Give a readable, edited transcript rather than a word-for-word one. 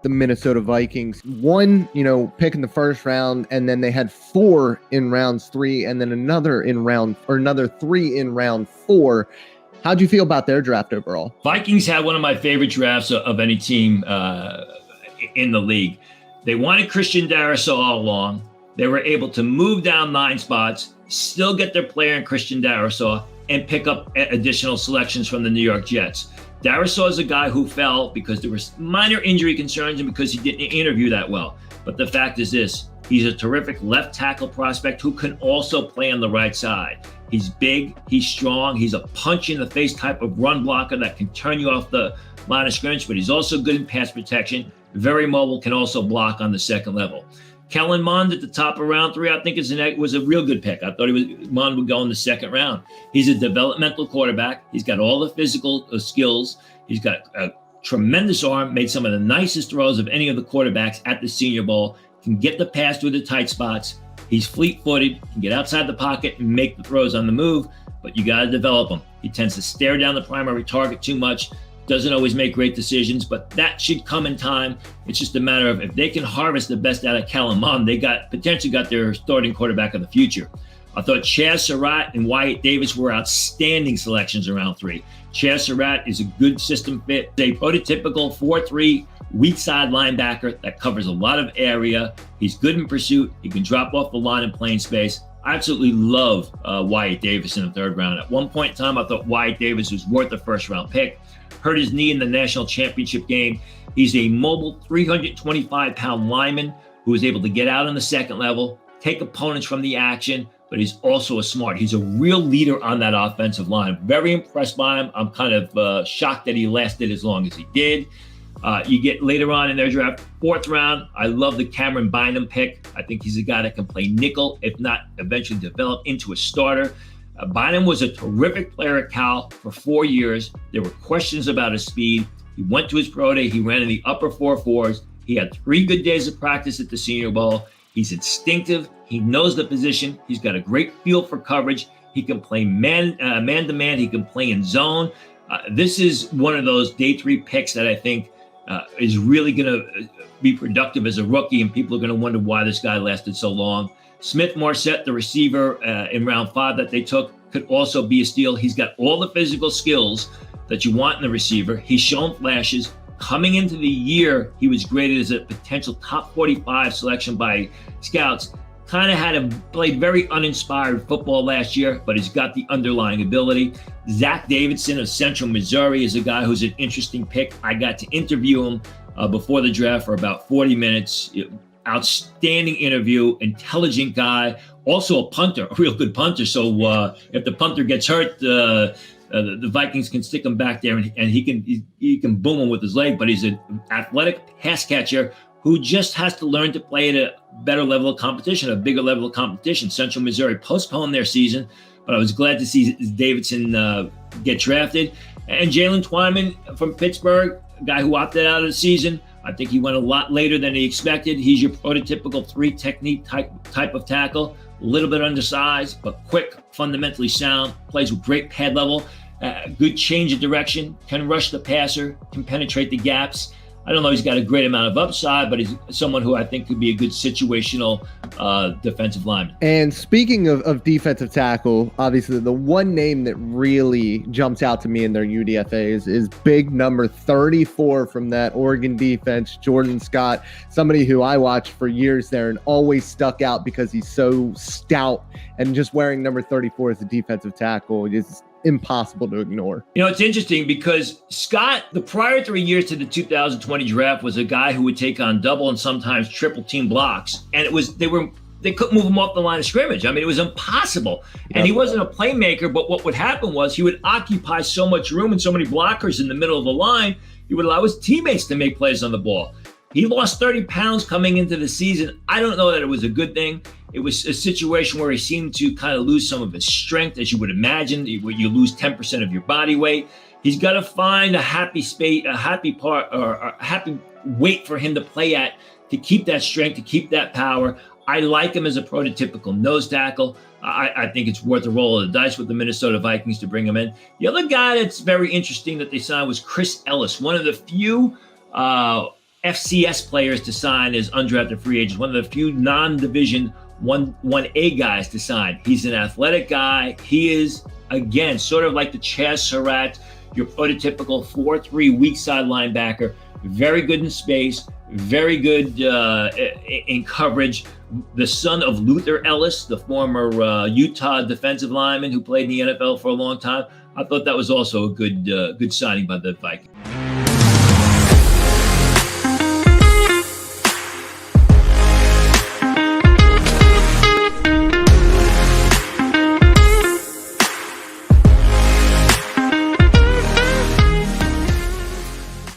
the Minnesota Vikings. One, pick in the first round, and then they had 4 in rounds 3, and then another 3 in round 4. How'd you feel about their draft overall? Vikings had one of my favorite drafts of any team in the league. They wanted Christian Darrisaw all along. They were able to move down 9 spots, still get their player in Christian Darrisaw, and pick up additional selections from the New York Jets. Darrisaw is a guy who fell because there were minor injury concerns and because he didn't interview that well. But the fact is this, he's a terrific left tackle prospect who can also play on the right side. He's big, he's strong, he's a punch in the face type of run blocker that can turn you off the line of scrimmage, but he's also good in pass protection, very mobile, can also block on the second level. Kellen Mond at the top of round 3, I think was a real good pick. I thought Monde would go in the second round. He's a developmental quarterback. He's got all the physical skills. He's got a tremendous arm, made some of the nicest throws of any of the quarterbacks at the Senior Bowl, can get the pass through the tight spots. He's fleet-footed, can get outside the pocket and make the throws on the move, but you got to develop him. He tends to stare down the primary target too much. Doesn't always make great decisions, but that should come in time. It's just a matter of if they can harvest the best out of Kellen Monde, they potentially got their starting quarterback of the future. I thought Chazz Surratt and Wyatt Davis were outstanding selections in round 3. Chazz Surratt is a good system fit, a prototypical 4-3 weak side linebacker that covers a lot of area. He's good in pursuit. He can drop off the line in plain space. I absolutely love Wyatt Davis in the 3rd round. At one point in time, I thought Wyatt Davis was worth a 1st round pick. Hurt his knee in the national championship game. He's a mobile 325-pound lineman who is able to get out on the second level, take opponents from the action, but he's also he's a real leader on that offensive line. Very impressed by him. I'm kind of shocked that he lasted as long as he did. You get later on in their draft, 4th round, I love the Cameron Bynum pick. I think he's a guy that can play nickel, if not eventually develop into a starter. Bynum was a terrific player at Cal for 4 years. There were questions about his speed. He went to his pro day. He ran in the upper 4.4s. He had 3 good days of practice at the Senior Bowl. He's instinctive. He knows the position. He's got a great feel for coverage. He can play man-to-man. He can play in zone. This is one of those day 3 picks that I think is really going to be productive as a rookie, and people are going to wonder why this guy lasted so long. Smith-Marsette, the receiver in round 5 that they took, could also be a steal. He's got all the physical skills that you want in the receiver. He's shown flashes. Coming into the year, he was graded as a potential top 45 selection by scouts. Kind of played very uninspired football last year, but he's got the underlying ability. Zach Davidson of Central Missouri is a guy who's an interesting pick. I got to interview him before the draft for about 40 minutes. Outstanding interview, intelligent guy, also a punter, a real good punter. So if the punter gets hurt, the Vikings can stick him back there and he can boom him with his leg. But he's an athletic pass catcher who just has to learn to play at a better level of competition, a bigger level of competition. Central Missouri postponed their season, but I was glad to see Davidson get drafted. And Jalen Twyman from Pittsburgh, a guy who opted out of the season. I think he went a lot later than he expected. He's your prototypical 3 technique type of tackle, a little bit undersized, but quick, fundamentally sound, plays with great pad level, good change of direction, can rush the passer, can penetrate the gaps. I don't know he's got a great amount of upside, but he's someone who I think could be a good situational defensive lineman. And speaking of defensive tackle, obviously the one name that really jumps out to me in their UDFA is big number 34 from that Oregon defense, Jordan Scott, somebody who I watched for years there and always stuck out because he's so stout, and just wearing number 34 as a defensive tackle is impossible to ignore. It's interesting because Scott, the prior 3 years to the 2020 draft, was a guy who would take on double and sometimes triple team blocks. And they couldn't move him off the line of scrimmage. I mean, it was impossible. And he wasn't a playmaker, but what would happen was he would occupy so much room and so many blockers in the middle of the line, he would allow his teammates to make plays on the ball. He lost 30 pounds coming into the season. I don't know that it was a good thing. It was a situation where he seemed to kind of lose some of his strength, as you would imagine, where you lose 10% of your body weight. He's got to find a happy space, a happy part, or a happy weight for him to play at to keep that strength, to keep that power. I like him as a prototypical nose tackle. I think it's worth a roll of the dice with the Minnesota Vikings to bring him in. The other guy that's very interesting that they signed was Chris Ellis, one of the few FCS players to sign as undrafted free agents, one of the few non-division 1A guys to sign. He's an athletic guy. He is, again, sort of like the Chazz Surratt, your prototypical 4-3 weak side linebacker, very good in space, very good in coverage. The son of Luther Ellis, the former Utah defensive lineman who played in the NFL for a long time. I thought that was also a good signing by the Vikings.